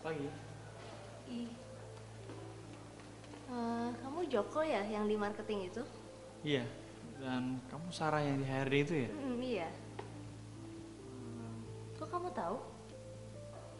pagi. Ih, kamu Joko ya yang di marketing itu? Iya, dan kamu Sarah yang di HRD itu ya? Iya. Kok kamu tahu?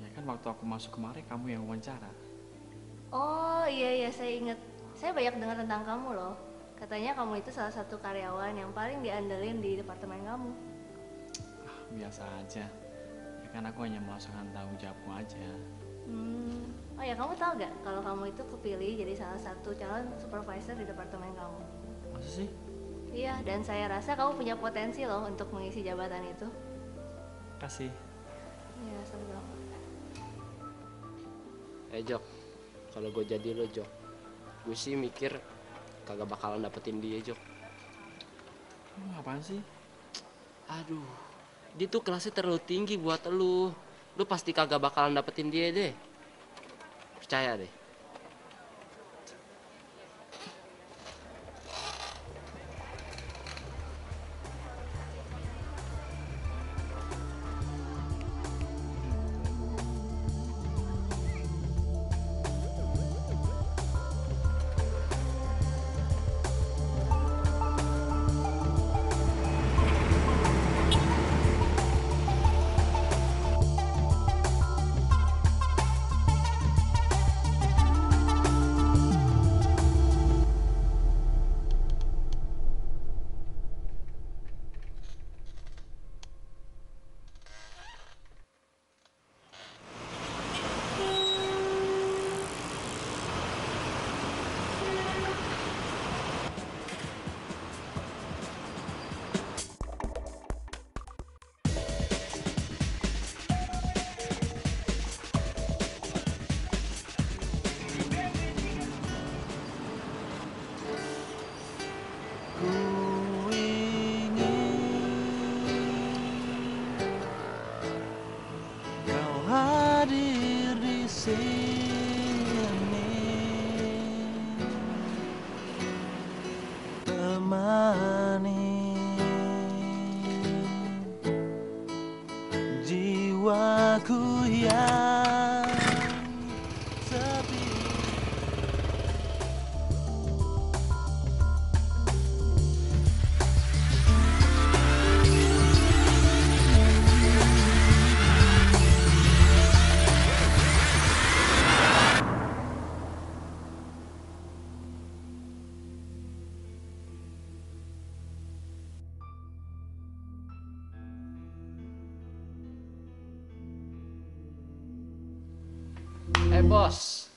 Ya kan waktu aku masuk kemarin kamu yang wawancara. Oh iya saya inget. Saya banyak dengar tentang kamu loh. Katanya kamu itu salah satu karyawan yang paling diandelin di departemen kamu. Biasa aja. Ya kan aku hanya melaksanakan tanggung jawabku aja. Oh ya, kamu tahu gak kalau kamu itu kepilih jadi salah satu calon supervisor di departemen kamu? Masa sih? Iya, dan saya rasa kamu punya potensi loh untuk mengisi jabatan itu. Kasih. Iya, sama-sama. Jok, kalau gue jadi lo Jok, gue sih mikir kagak bakalan dapetin dia Jok. Apaan sih? Aduh, dia tuh kelasnya terlalu tinggi buat lu. Lu pasti kagak bakalan dapetin dia deh. Percaya deh. Kau hadir di sini, temani jiwaku yang sepi. Bos,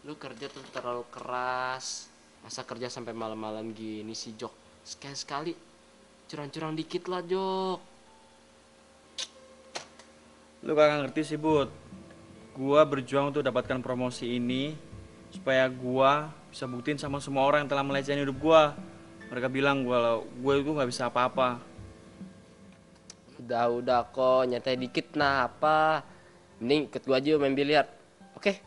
lu kerja tuh terlalu keras. Masa kerja sampai malam-malam gini sih Jok? Sekali-sekali curang-curang dikit lah Jok. Lu kagak ngerti sih, Bud. Gua berjuang untuk dapatkan promosi ini supaya gua bisa buktiin sama semua orang yang telah melecehin hidup gua. Mereka bilang gua itu nggak bisa apa-apa. Udah kok, nyantai dikit nah apa. Mending ikut gua aja main biliar. Oke?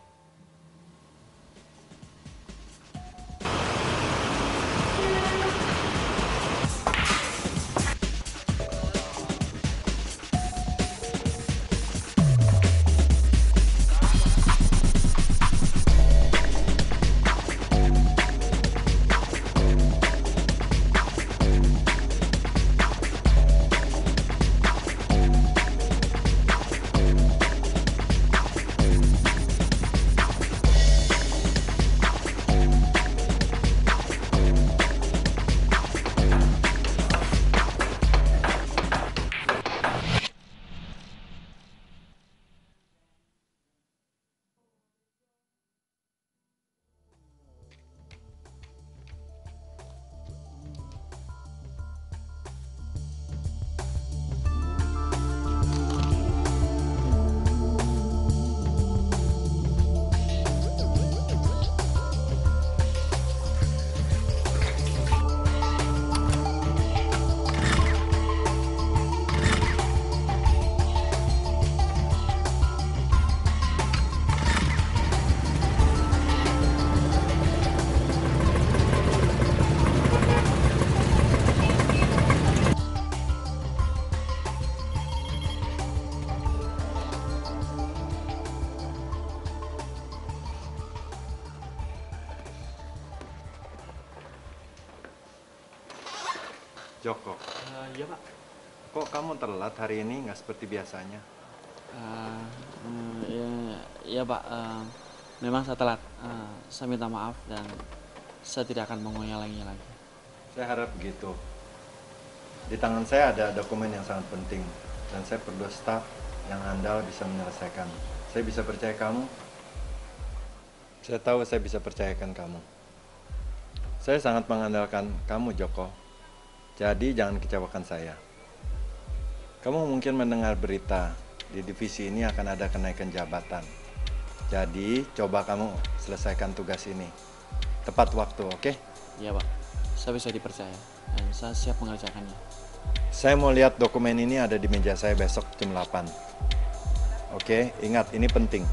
Joko, Iya pak. kok kamu telat hari ini nggak seperti biasanya? Ya, iya pak. Memang saya telat. Saya minta maaf dan saya tidak akan mengulangi lagi. Saya harap begitu. Di tangan saya ada dokumen yang sangat penting dan saya perlu staf yang andal bisa menyelesaikan. Saya bisa percaya kamu. Saya tahu saya bisa percayakan kamu. Saya sangat mengandalkan kamu, Joko. Jadi jangan kecewakan saya. Kamu mungkin mendengar berita di divisi ini akan ada kenaikan jabatan. Jadi coba kamu selesaikan tugas ini tepat waktu, oke? Iya pak. Saya bisa dipercaya dan saya siap mengerjakannya. Saya mau lihat dokumen ini ada di meja saya besok jam 8. Oke, ingat ini penting.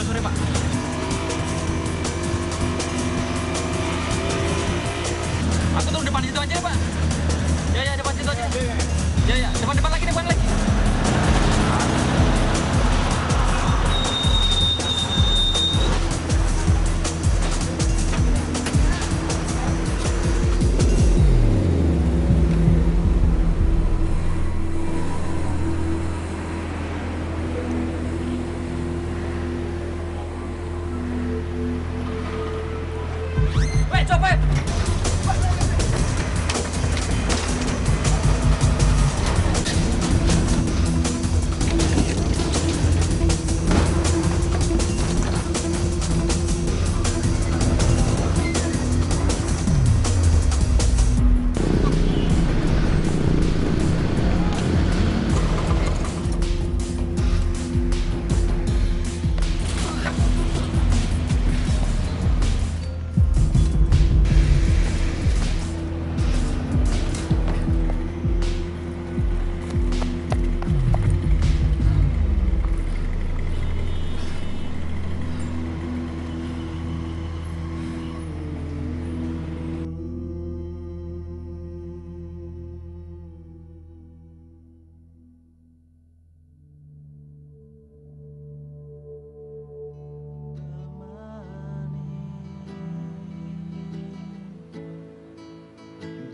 Sorry pak. Aku tuh depan situ aja pak. Ya depan situ aja. Ya depan lagi. Weh copet.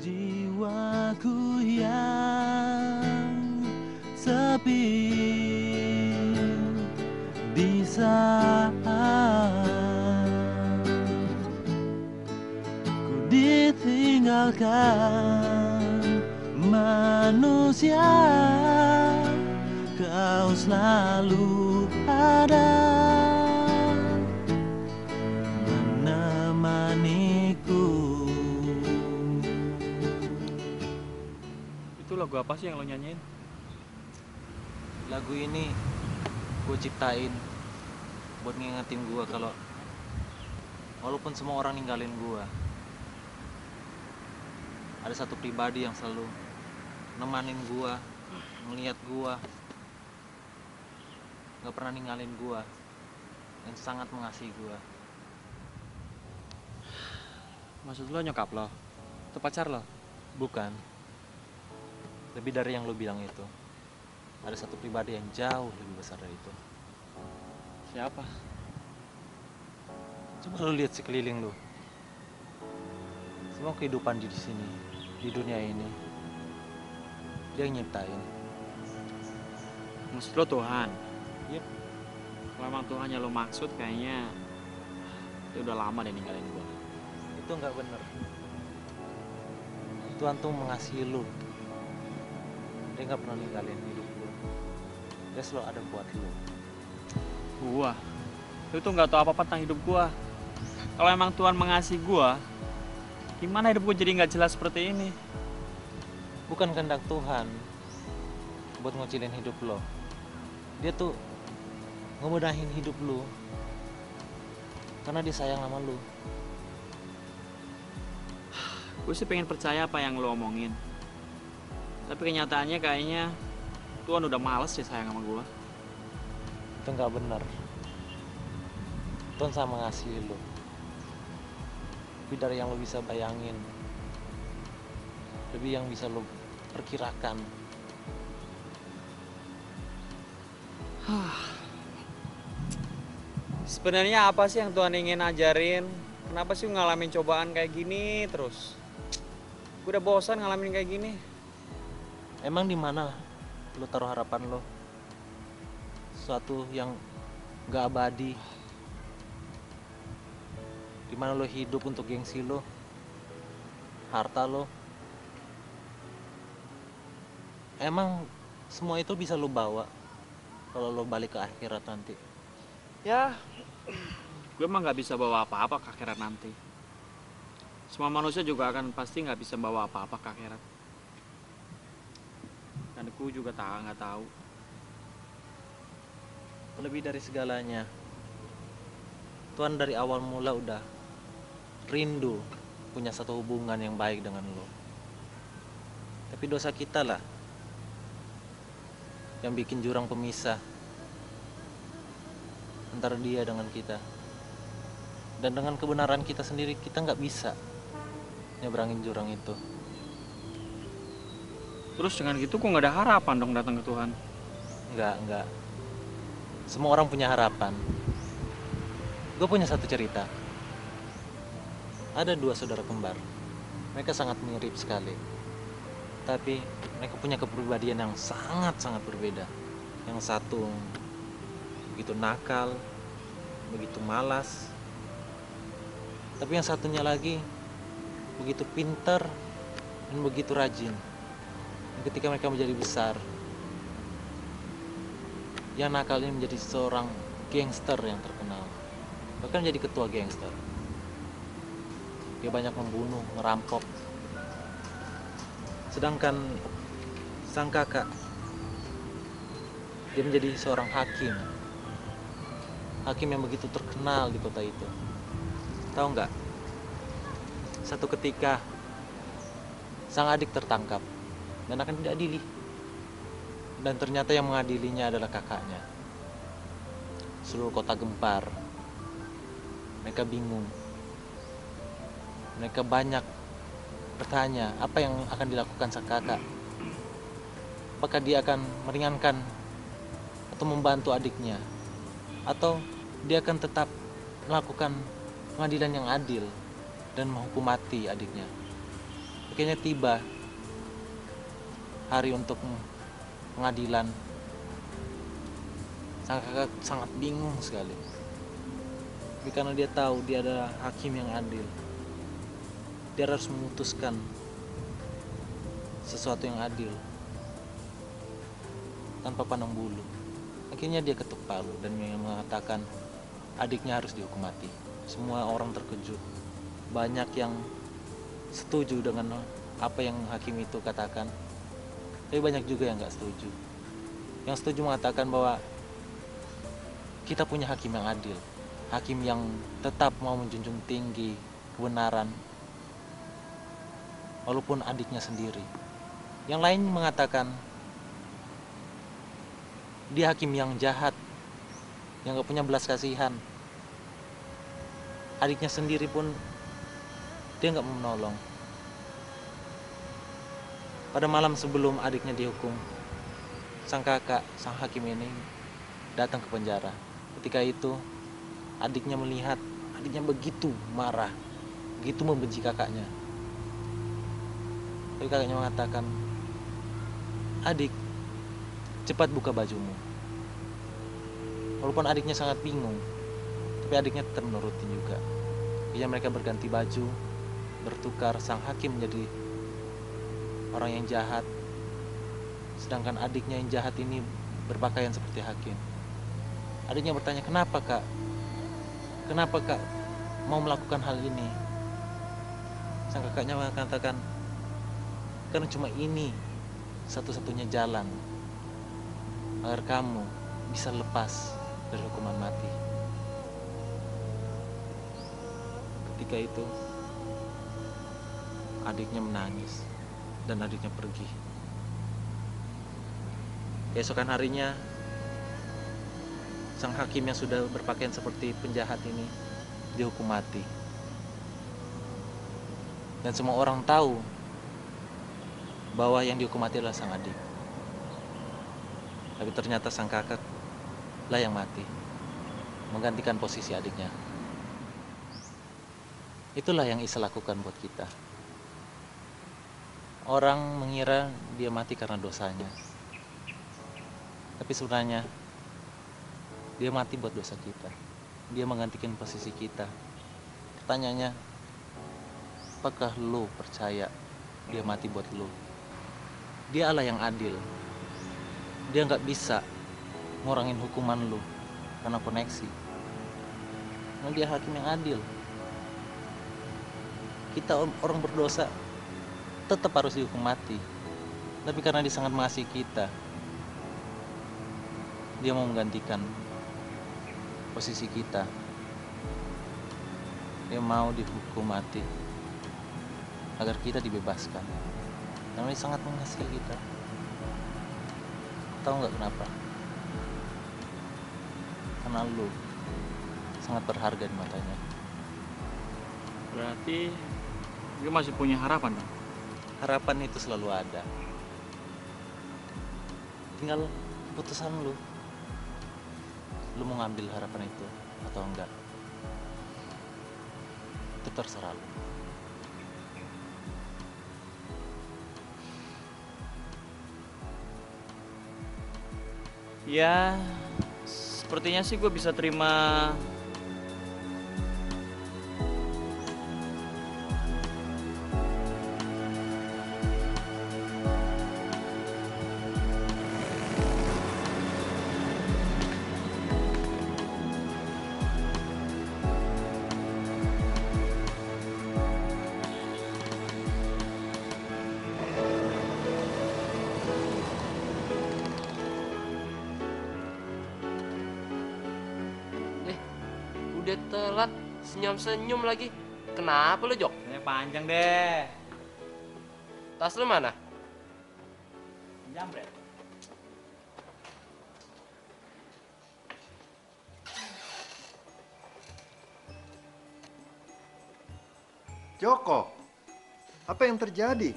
Jiwaku yang sepi di saat ku ditinggalkan manusia, kau selalu ada menemaniku. Itu lagu apa sih yang lo nyanyiin? Lagu ini gue ciptain buat ngingetin gue kalau walaupun semua orang ninggalin gue, ada satu pribadi yang selalu nemanin gue, ngeliat gue, gak pernah ninggalin gue. yang sangat mengasihi gue. Maksud lo nyokap lo? Itu pacar lo? Bukan. Lebih dari yang lo bilang itu. Ada satu pribadi yang jauh lebih besar dari itu. Siapa? Coba lo lihat sekeliling lo. Semua kehidupan di sini, di dunia ini, dia yang nyiptain. Maksud lo Tuhan? Yep. Kalau emang Tuhan yang lo maksud kayaknya dia udah lama deh ninggalin gue. Itu nggak bener. Tuhan tuh mengasihi lu. Dia nggak pernah ninggalin hidup lu. Dia selalu ada buat lu. Gua? Lu tuh nggak tahu apa-apa tentang hidup gua. Kalau emang Tuhan mengasihi gua, gimana hidup gua jadi nggak jelas seperti ini? Bukan kehendak Tuhan buat ngecilin hidup lo. Dia tuh ngemudahin hidup lu karena dia sayang sama lu. Gue sih pengen percaya apa yang lo omongin. Tapi kenyataannya kayaknya Tuhan udah males sih sayang sama gue. Itu nggak benar. Tuhan sama ngasihi lu lebih dari yang lo bisa bayangin, lebih yang bisa lo perkirakan. Sebenarnya apa sih yang Tuhan ingin ajarin? Kenapa sih ngalamin cobaan kayak gini terus? Gue udah bosan ngalamin kayak gini. Emang di mana lo taruh harapan lo? Suatu yang gak abadi. Di mana lo hidup untuk gengsi lo, harta lo. Emang semua itu bisa lo bawa kalau lo balik ke akhirat nanti. Ya, gue emang nggak bisa bawa apa-apa ke akhirat nanti. Semua manusia juga akan pasti nggak bisa bawa apa-apa ke akhirat. Dan gue juga nggak tahu. Lebih dari segalanya, Tuhan dari awal mula udah rindu punya satu hubungan yang baik dengan lo. Tapi dosa kita lah yang bikin jurang pemisah antara dia dengan kita. Dan dengan kebenaran kita sendiri, kita nggak bisa nyebrangin jurang itu. Terus dengan gitu gue nggak ada harapan dong datang ke Tuhan. Nggak. Semua orang punya harapan. Gue punya satu cerita. Ada dua saudara kembar. Mereka sangat mirip sekali. Tapi mereka punya kepribadian yang sangat-sangat berbeda. Yang satu begitu nakal, begitu malas. Tapi yang satunya lagi begitu pintar dan begitu rajin. Dan ketika mereka menjadi besar, yang nakal ini menjadi seorang gangster yang terkenal. Bahkan jadi ketua gangster. Dia banyak membunuh, merampok. Sedangkan sang kakak, dia menjadi seorang hakim. Hakim yang begitu terkenal di kota itu. Tahu nggak? Satu ketika sang adik tertangkap dan akan diadili. Dan ternyata yang mengadilinya adalah kakaknya. Seluruh kota gempar. Mereka bingung. Mereka banyak bertanya apa yang akan dilakukan sang kakak. Apakah dia akan meringankan atau membantu adiknya, atau dia akan tetap melakukan pengadilan yang adil dan menghukum mati adiknya. Akhirnya tiba hari untuk pengadilan. Sang kakak sangat bingung sekali. Tapi karena dia tahu dia adalah hakim yang adil, dia harus memutuskan sesuatu yang adil tanpa pandang bulu. Akhirnya dia ketuk palu dan mengatakan adiknya harus dihukum mati. Semua orang terkejut. Banyak yang setuju dengan apa yang hakim itu katakan, tapi banyak juga yang gak setuju. Yang setuju mengatakan bahwa kita punya hakim yang adil, hakim yang tetap mau menjunjung tinggi kebenaran walaupun adiknya sendiri. Yang lain mengatakan dia hakim yang jahat, yang gak punya belas kasihan, adiknya sendiri pun dia nggak mau menolong. Pada malam sebelum adiknya dihukum, sang kakak, sang hakim ini datang ke penjara. Ketika itu adiknya melihat adiknya begitu marah, begitu membenci kakaknya. Tapi kakaknya mengatakan, "Adik, cepat buka bajumu." Walaupun adiknya sangat bingung, tapi adiknya tetap menuruti juga. Akhirnya mereka berganti baju, bertukar. Sang hakim menjadi orang yang jahat, sedangkan adiknya yang jahat ini berpakaian seperti hakim. Adiknya bertanya, "Kenapa kak? Kenapa kak mau melakukan hal ini?" Sang kakaknya mengatakan, "Karena cuma ini satu-satunya jalan agar kamu bisa lepas dari hukuman mati." Ketika itu adiknya menangis dan adiknya pergi. Keesokan harinya sang hakim yang sudah berpakaian seperti penjahat ini dihukum mati. Dan semua orang tahu bahwa yang dihukum mati adalah sang adik. Tapi ternyata sang kakak lah yang mati, menggantikan posisi adiknya. Itulah yang Isa lakukan buat kita. Orang mengira dia mati karena dosanya, tapi sebenarnya dia mati buat dosa kita. Dia menggantikan posisi kita. Pertanyaannya, apakah lo percaya dia mati buat lo? Dia Allah yang adil. Dia nggak bisa ngurangin hukuman lo karena koneksi. Karena dia hakim yang adil. Kita orang berdosa tetap harus dihukum mati. Tapi karena dia sangat mengasihi kita, dia mau menggantikan posisi kita. Dia mau dihukum mati agar kita dibebaskan. Karena dia sangat mengasihi kita. Tahu nggak kenapa? Karena lu sangat berharga di matanya. Berarti gue masih punya harapan dong. Harapan itu selalu ada. Tinggal keputusan lu. Lu mau ngambil harapan itu atau enggak. Itu terserah lu. Ya, sepertinya sih gue bisa terima. Udah telat, senyum-senyum lagi. Kenapa lo, Jok? Ini panjang deh. Tas lo mana? Jambret. Joko, apa yang terjadi?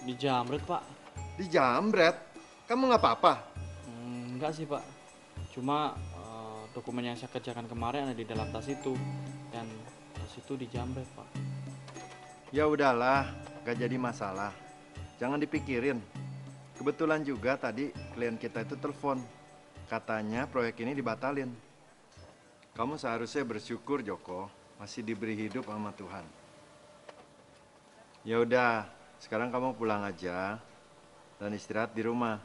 Dijamret pak. Dijamret? Kamu nggak apa-apa? Enggak sih pak. Cuma dokumen yang saya kerjakan kemarin ada di dalam tas itu. Dan tas itu dijamret pak. Ya udahlah, gak jadi masalah. Jangan dipikirin. Kebetulan juga tadi klien kita itu telepon. Katanya proyek ini dibatalin. Kamu seharusnya bersyukur Joko, masih diberi hidup sama Tuhan. Ya udah, sekarang kamu pulang aja dan istirahat di rumah.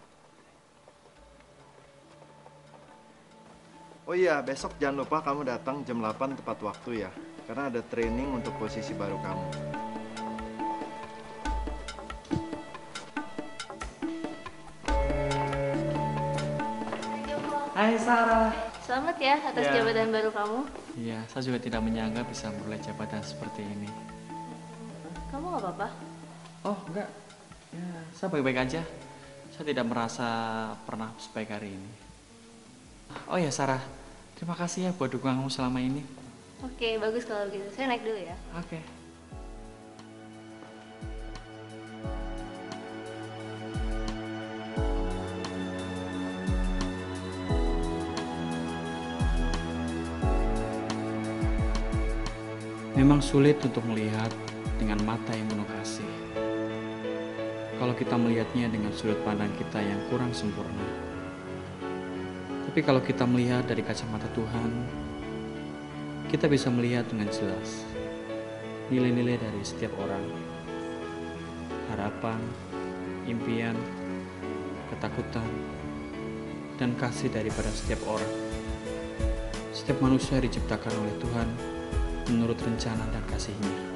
Oh iya, besok jangan lupa kamu datang jam 8 tepat waktu ya. Karena ada training untuk posisi baru kamu. Hai Sarah. Selamat ya atas Ya. jabatan baru kamu. Iya, saya juga tidak menyangka bisa memperoleh jabatan seperti ini. Kamu nggak apa-apa? Oh enggak, ya saya baik-baik aja. Saya tidak merasa pernah sebaik hari ini. Oh ya Sarah, terima kasih ya buat dukungan kamu selama ini. Oke, bagus kalau begitu. Saya naik dulu ya. Oke. Memang sulit untuk melihat dengan mata yang penuh kasih. Kalau kita melihatnya dengan sudut pandang kita yang kurang sempurna. Tapi kalau kita melihat dari kacamata Tuhan, kita bisa melihat dengan jelas nilai-nilai dari setiap orang. Harapan, impian, ketakutan, dan kasih daripada setiap orang. Setiap manusia diciptakan oleh Tuhan menurut rencana dan kasih-Nya.